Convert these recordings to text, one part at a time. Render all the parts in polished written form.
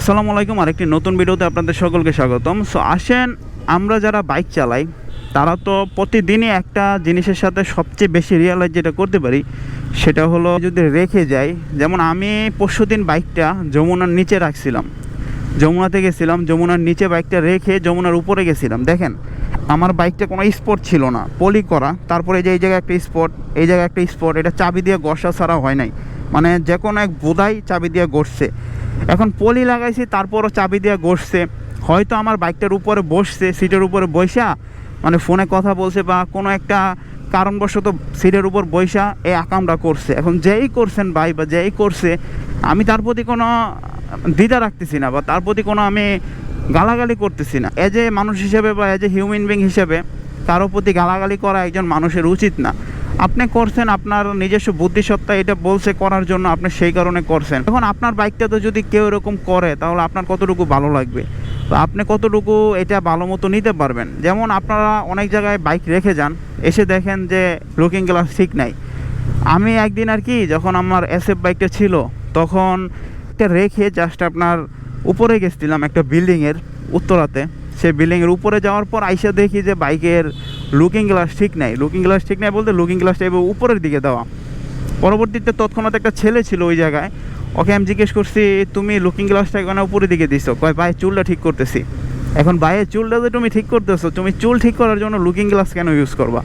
আসসালামু আলাইকুম, আরেকটি নতুন ভিডিওতে আপনাদের সকলকে স্বাগতম। সো আসেন, আমরা যারা বাইক চালাই তারা তো প্রতিদিনই একটা জিনিসের সাথে সবচেয়ে বেশি রিয়ালাইজ যেটা করতে পারি সেটা হলো যদি রেখে যাই। যেমন আমি পরশুদিন বাইকটা যমুনার নিচে রাখছিলাম, যমুনাতে গেছিলাম, যমুনার নিচে বাইকটা রেখে যমুনার উপরে গেছিলাম। দেখেন আমার বাইকটা কোনো স্পট ছিল না, পলি করা। তারপরে যে এই জায়গায় একটা স্পট, এই জায়গায় একটা স্পট, এটা চাবি দিয়ে ঘষা ছাড়া হয় নাই, মানে যে কোনো এক বোধাই চাবি দিয়ে ঘষছে। এখন পলি লাগাইছি তারপরও চাবি দিয়ে ঘষছে। হয়তো আমার বাইকটার উপরে বসছে, সিটের উপরে বৈশা মানে ফোনে কথা বলছে বা কোনো একটা কারণবশত সিটের উপর বৈশা এই আকামটা করছে। এখন যেই করছেন ভাই বা যেই করছে, আমি তার প্রতি কোনো দ্বিধা রাখতেছি না বা তার প্রতি কোনো আমি গালাগালি করতেছি না। এজ এ মানুষ হিসেবে বা এজ এ হিউম্যান বিং হিসেবে কারো প্রতি গালাগালি করা একজন মানুষের উচিত না। আপনি করছেন, আপনার নিজস্ব বুদ্ধিসত্তা এটা বলছে করার জন্য, আপনি সেই কারণে করছেন। এখন আপনার বাইকটা তো যদি কেউ এরকম করে তাহলে আপনার কতটুকু ভালো লাগবে বা আপনি কতটুকু এটা ভালো মতো নিতে পারবেন। যেমন আপনারা অনেক জায়গায় বাইক রেখে যান, এসে দেখেন যে লুকিং গ্লাস ঠিক নাই। আমি একদিন আর কি, যখন আমার এসএফ বাইকটা ছিল তখন এটা রেখে জাস্ট আপনার উপরে গেছিলাম একটা বিল্ডিংয়ের উত্তরাতে। সেই বিল্ডিংয়ের উপরে যাওয়ার পর আইসা দেখি যে বাইকের লুকিং গ্লাস ঠিক নাই। লুকিং গ্লাস ঠিক নাই বলতে লুকিং গ্লাসটা এবার উপরের দিকে দেওয়া। পরবর্তীতে তৎক্ষণাৎ একটা ছেলে ছিল ওই জায়গায়, ওকে আমি জিজ্ঞেস করছি তুমি লুকিং গ্লাসটা এখানে উপরের দিকে দিছো? কয় ভাই চুলটা ঠিক করতেছি। এখন ভাইয়ের চুলটা যে তুমি ঠিক করতেছো, তুমি চুল ঠিক করার জন্য লুকিং গ্লাস কেন ইউজ করবা?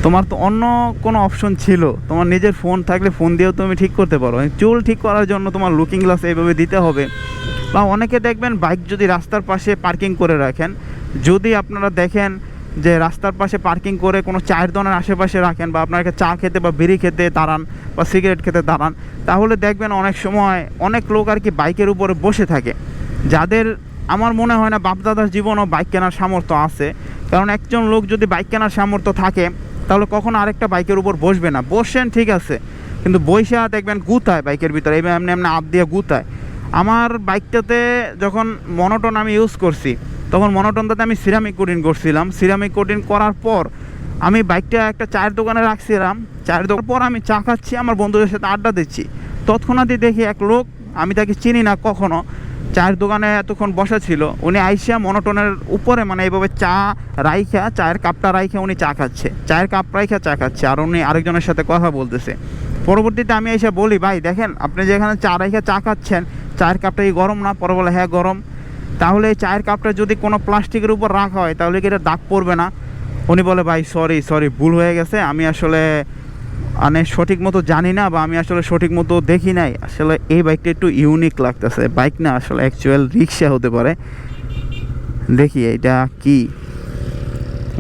তোমার তো অন্য কোনো অপশন ছিল, তোমার নিজের ফোন থাকলে ফোন দিয়েও তুমি ঠিক করতে পারো। চুল ঠিক করার জন্য তোমার লুকিং গ্লাস এইভাবে দিতে হবে? বা অনেকে দেখবেন বাইক যদি রাস্তার পাশে পার্কিং করে রাখেন, যদি আপনারা দেখেন যে রাস্তার পাশে পার্কিং করে কোনো চায়ের দোকানের আশেপাশে রাখেন বা আপনাকে চা খেতে বা বিড়ি খেতে দাঁড়ান বা সিগারেট খেতে দাঁড়ান, তাহলে দেখবেন অনেক সময় অনেক লোক আর কি বাইকের উপরে বসে থাকে, যাদের আমার মনে হয় না বাপদাদার জীবনও বাইক কেনার সামর্থ্য আছে। কারণ একজন লোক যদি বাইক কেনার সামর্থ্য থাকে তাহলে কখনো আরেকটা বাইকের উপর বসবে না। বসেন ঠিক আছে, কিন্তু বৈশা দেখবেন গুতায় বাইকের ভিতরে, এবার এমনি এমনি আপ দিয়ে গুতায়। আমার বাইকটাতে যখন মনোটন আমি ইউজ করছি তখন মনোটনটাতে আমি সিরামিক কোটিং করছিলাম। সিরামিক কোটিং করার পর আমি বাইকটা একটা চায়ের দোকানে রাখছিলাম। চায়ের দোকান পর আমি চা খাচ্ছি, আমার বন্ধুদের সাথে আড্ডা দিচ্ছি, তৎক্ষণাৎই দেখি এক লোক, আমি তাকে চিনি না কখনো, চায়ের দোকানে এতক্ষণ বসা ছিল, উনি আইসা মনোটনের উপরে মানে এইভাবে চা রাইখা, চায়ের কাপটা রাইখা উনি চা খাচ্ছে, চায়ের কাপ রাইখা চা খাচ্ছে, আর উনি আরেকজনের সাথে কথা বলতেছে। পরবর্তীতে আমি এসে বলি ভাই দেখেন আপনি যেখানে চা রাইখা চা খাচ্ছেন, চায়ের কাপটা কি গরম না? পরে বলে হ্যাঁ গরম। তাহলে এই চায়ের কাপটা যদি কোনো প্লাস্টিকের উপর রাখা হয় তাহলে কি এটা দাগ পড়বে না? উনি বলে ভাই সরি সরি ভুল হয়ে গেছে, আমি আসলে মানে সঠিক মতো জানি না বা আমি আসলে সঠিক মতো দেখি নাই। আসলে এই বাইকটা একটু ইউনিক লাগতেছে, বাইক না আসলে অ্যাকচুয়াল রিক্সা হতে পারে। দেখি এটা কি,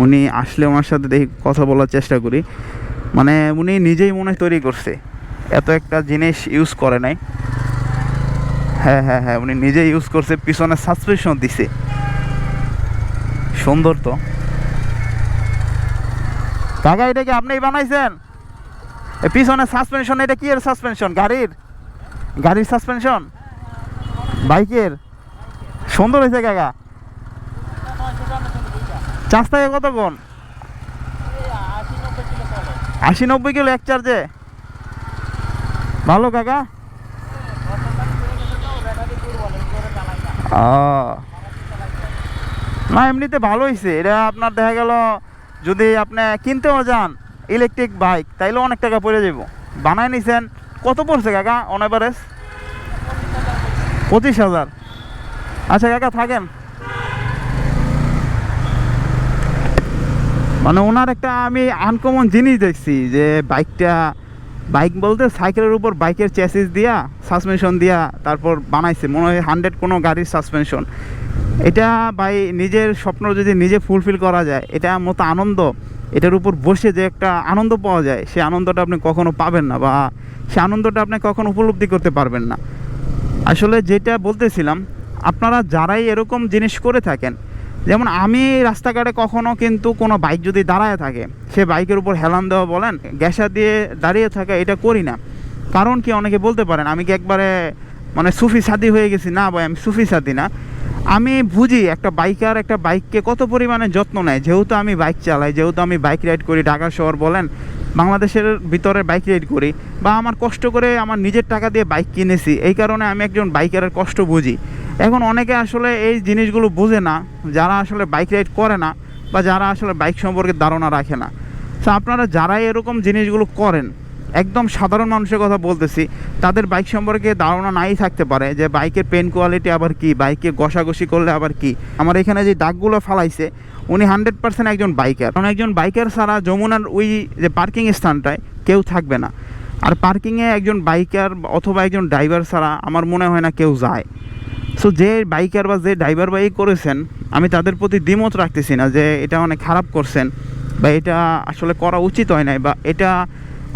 উনি আসলে ওনার সাথে দেখি কথা বলার চেষ্টা করি। মানে উনি নিজেই মনে হয় তৈরি করছে, এত একটা জিনিস ইউজ করে নাই। হ্যাঁ হ্যাঁ হ্যাঁ, উনি নিজে ইউজ করছে, পিছনে সাসপেনশন দিছে, সুন্দর তো। কাকা এটা কি আপনিই বানাইছেন? পিছনে সাসপেনশন, এটা কি এর সাসপেনশন? গাড়ির সাসপেনশন, বাইকের? সুন্দর হয়েছে কাকা। চার্জ থাকে কতক্ষণ? 80-90 কিলো এক চার্জে? ভালো কাকা। না এমনিতে ভালো হয়েছে এটা। আপনার দেখা গেল যদি আপনি কিনতেও যান ইলেকট্রিক বাইক তাইলে অনেক টাকা পড়ে যাব। বানায় নিছেন কত পড়ছে কাকা অন এভারেজ? 25,000। আচ্ছা কাকা থাকেন। মানে ওনার একটা আমি আনকমন জিনিস দেখছি যে বাইক বলতে সাইকেলের উপর বাইকের চ্যাসিস দিয়া সাসপেনশন দিয়া তারপর বানাইছে, মনে হয় 100 কোনো গাড়ির সাসপেনশন। এটা ভাই নিজের স্বপ্ন যদি নিজে ফুলফিল করা যায়, এটা মতো আনন্দ, এটার উপর বসে যে একটা আনন্দ পাওয়া যায়, সে আনন্দটা আপনি কখনো পাবেন না বা সে আনন্দটা আপনি কখনো উপলব্ধি করতে পারবেন না। আসলে যেটা বলতেছিলাম, আপনারা যারাই এরকম জিনিস করে থাকেন, যেমন আমি রাস্তাঘাটে কখনো কিন্তু কোনো বাইক যদি দাঁড়ায় থাকে সে বাইকের উপর হেলান দেওয়া বলেন, গ্যাসা দিয়ে দাঁড়িয়ে থাকা, এটা করি না। কারণ কি অনেকে বলতে পারেন আমি কি একবারে মানে সুফি সাদি হয়ে গেছি? না ভাই, আমি সুফি সাদি না। আমি বুঝি একটা বাইকার একটা বাইককে কত পরিমাণে যত্ন নেয়। যেহেতু আমি বাইক চালাই, যেহেতু আমি বাইক রাইড করি ঢাকা শহর বলেন বাংলাদেশের ভিতরে বাইক রাইড করি, বা আমার কষ্ট করে আমার নিজের টাকা দিয়ে বাইক কিনেছি, এই কারণে আমি একজন বাইকারের কষ্ট বুঝি। এখন অনেকে আসলে এই জিনিসগুলো বোঝে না, যারা আসলে বাইক রাইড করে না বা যারা আসলে বাইক সম্পর্কে ধারণা রাখে না। তো আপনারা যারা এরকম জিনিসগুলো করেন, একদম সাধারণ মানুষের কথা বলতেছি, তাদের বাইক সম্পর্কে ধারণা নাই থাকতে পারে যে বাইকের পেন কোয়ালিটি আবার কি, বাইকে ঘষাঘষি করলে আবার কি। আমার এখানে যে দাগগুলো ফালাইছে উনি 100% একজন বাইকার। কারণ একজন বাইকার ছাড়া যমুনার ওই যে পার্কিং স্থানটায় কেউ থাকবে না। আর পার্কিংয়ে একজন বাইকার অথবা একজন ড্রাইভার ছাড়া আমার মনে হয় না কেউ যায়। সো যে বাইকার বা যে ড্রাইভার বাইক করেছেন, আমি তাদের প্রতি দ্বিমত রাখতেছি না যে এটা অনেক খারাপ করছেন বা এটা আসলে করা উচিত হয় নাই বা এটা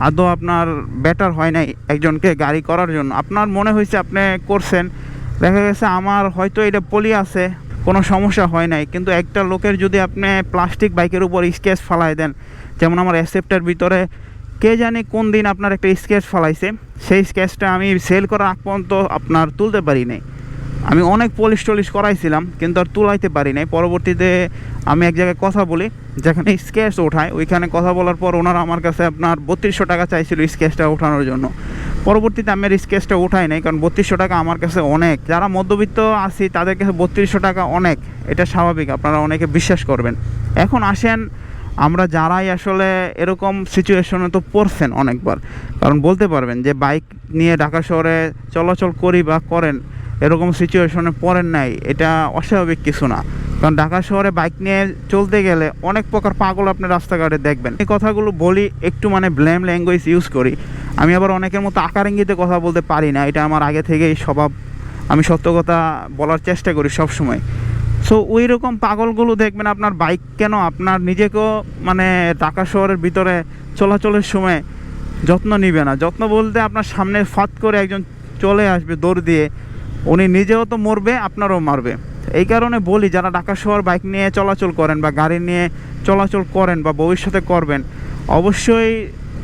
আদৌ আপনার বেটার হয় নাই একজনকে গাড়ি করার জন্য। আপনার মনে হয়েছে আপনি করছেন, দেখা গেছে আমার হয়তো এটা পলি আছে, কোনো সমস্যা হয় নাই, কিন্তু একটা লোকের যদি আপনি প্লাস্টিক বাইকের উপর স্কেচ ফালাই দেন, যেমন আমার অ্যাসেপ্টার ভিতরে কে জানে কোন দিন আপনার একটা স্কেচ ফালাইছে, সেই স্কেচটা আমি সেল করার আগ পর্যন্ত আপনার তুলতে পারি নাই। আমি অনেক পলিশ টলিশ করাইছিলাম কিন্তু আর তুলাইতে পারি নাই। পরবর্তীতে আমি এক জায়গায় কথা বলি, যেখানে স্কেচ ওঠায়, ওইখানে কথা বলার পর ওনারা আমার কাছে আপনার 3200 টাকা চাইছিল স্কেচটা ওঠানোর জন্য। পরবর্তীতে আমি আর স্কেচটা ওঠাই নাই, কারণ 3200 টাকা আমার কাছে অনেক। যারা মধ্যবিত্ত আছি তাদের কাছে 3200 টাকা অনেক, এটা স্বাভাবিক, আপনারা অনেকে বিশ্বাস করবেন। এখন আসেন আমরা যারাই আসলে এরকম সিচুয়েশনে তো পড়ছেন অনেকবার, কারণ বলতে পারবেন যে বাইক নিয়ে ঢাকা শহরে চলাচল করি বা করেন, এরকম সিচুয়েশনে পড়েন নাই, এটা অস্বাভাবিক কিছু না। কারণ ঢাকা শহরে বাইক নিয়ে চলতে গেলে অনেক প্রকার পাগল আপনি রাস্তাঘাটে দেখবেন। এই কথাগুলো বলি একটু মানে ব্লেম ল্যাঙ্গুয়েজ ইউজ করি। আমি আবার অনেকের মতো আকার ইঙ্গিতে কথা বলতে পারি না, এটা আমার আগে থেকেই স্বভাব। আমি সত্য কথা বলার চেষ্টা করি সব সময়। সো ওই রকম পাগলগুলো দেখবেন আপনার বাইক কেন, আপনার নিজেকেও মানে ঢাকা শহরের ভিতরে চলাচলের সময় যত্ন নিবে না। যত্ন বলতে আপনার সামনে ফাত করে একজন চলে আসবে দৌড় দিয়ে, উনি নিজেও তো মরবে, আপনারও মারবে। এই কারণে বলি, যারা ঢাকা শহর বাইক নিয়ে চলাচল করেন বা গাড়ি নিয়ে চলাচল করেন বা ভবিষ্যতে করবেন, অবশ্যই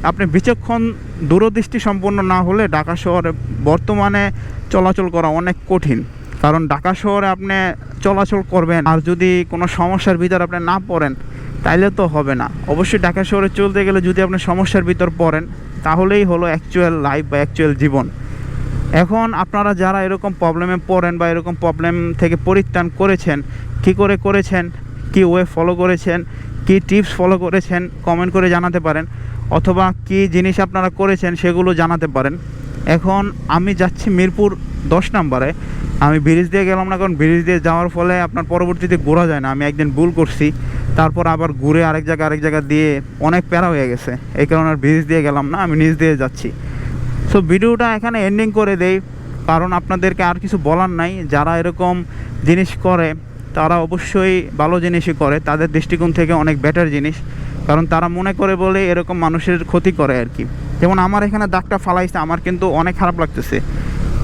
আপনি বিচক্ষণ দূরদৃষ্টি সম্পন্ন না হলে ঢাকা শহরে বর্তমানে চলাচল করা অনেক কঠিন। কারণ ঢাকা শহরে আপনি চলাচল করবেন আর যদি কোনো সমস্যার ভিতর আপনি না পড়েন তাইলে তো হবে না। অবশ্যই ঢাকা শহরে চলতে গেলে যদি আপনি সমস্যার ভিতর পড়েন তাহলেই হলো অ্যাকচুয়াল লাইফ বা অ্যাকচুয়াল জীবন। এখন আপনারা যারা এরকম প্রবলেমে পড়েন বা এরকম প্রবলেম থেকে পরিত্রাণ করেছেন, কী করে করেছেন, কী ওয়ে ফলো করেছেন, কী টিপস ফলো করেছেন, কমেন্ট করে জানাতে পারেন, অথবা কী জিনিস আপনারা করেছেন সেগুলো জানাতে পারেন। এখন আমি যাচ্ছি মিরপুর 10 নম্বরে, আমি ব্রিজ দিয়ে গেলাম না, কারণ ব্রিজ দিয়ে যাওয়ার ফলে আপনার পরবর্তীতে ঘোরা যায় না। আমি একদিন ভুল করছি, তারপর আবার ঘুরে আরেক জায়গা দিয়ে অনেক প্যারা হয়ে গেছে, এই কারণে আর ব্রিজ দিয়ে গেলাম না, আমি নিচ দিয়ে যাচ্ছি। সো ভিডিওটা এখানে এন্ডিং করে দেই, কারণ আপনাদেরকে আর কিছু বলার নাই। যারা এরকম জিনিস করে তারা অবশ্যই ভালো জিনিসই করে, তাদের দৃষ্টিকোণ থেকে অনেক বেটার জিনিস, কারণ তারা মনে করে বলে এরকম মানুষের ক্ষতি করে আর কি। যেমন আমার এখানে দাগটা ফালাইছে, আমার কিন্তু অনেক খারাপ লাগতেছে,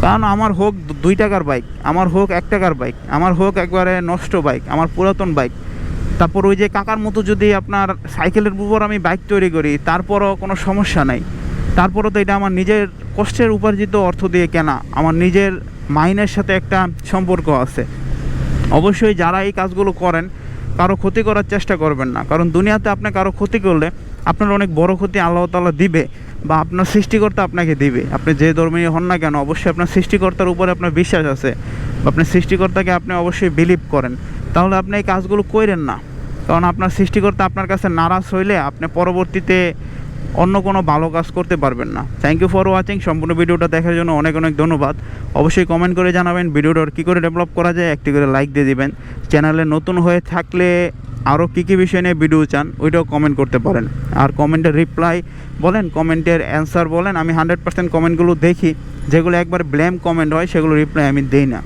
কারণ আমার হোক 2 টাকার বাইক, আমার হোক 1 টাকার বাইক, আমার হোক একবারে নষ্ট বাইক, আমার পুরাতন বাইক, তারপর ওই যে কাকার মতো যদি আপনার সাইকেলের উপর আমি বাইক তৈরি করি তারপরও কোনো সমস্যা নাই। তারপরও তো এটা আমার নিজের কষ্টের উপার্জিত অর্থ দিয়ে কেনা, আমার নিজের মাইনের সাথে একটা সম্পর্ক আছে। অবশ্যই যারা এই কাজগুলো করেন কারো ক্ষতি করার চেষ্টা করবেন না, কারণ দুনিয়াতে আপনি কারো ক্ষতি করলে আপনার অনেক বড় ক্ষতি আল্লাহ তাআলা দিবে বা আপনার সৃষ্টিকর্তা আপনাকে দিবে। আপনি যে ধর্মীয় হন না কেন, অবশ্যই আপনার সৃষ্টিকর্তার উপরে আপনার বিশ্বাস আছে বা আপনার সৃষ্টিকর্তাকে আপনি অবশ্যই বিলিভ করেন, তাহলে আপনি এই কাজগুলো করেন না। কারণ আপনার সৃষ্টিকর্তা আপনার কাছে নারাজ হইলে আপনি পরবর্তীতে অন্য কোনো ভালো কাজ করতে পারবেন না। Thank you for watching. সম্পূর্ণ ভিডিওটা দেখার জন্য অনেক ধন্যবাদ। অবশ্যই কমেন্ট করে জানাবেন ভিডিওটার কী করে ডেভেলপ করা যায়, একটি করে লাইক দিয়ে দিবেন। চ্যানেলে নতুন হয়ে থাকলে আরও কী বিষয় নিয়ে ভিডিও চান ওইটাও কমেন্ট করতে পারেন। আর কমেন্টের রিপ্লাই বলেন, কমেন্টের অ্যান্সার বলেন, আমি 100% কমেন্টগুলো দেখি। যেগুলো একবার ব্লেম কমেন্ট হয় সেগুলো রিপ্লাই আমি দেই না।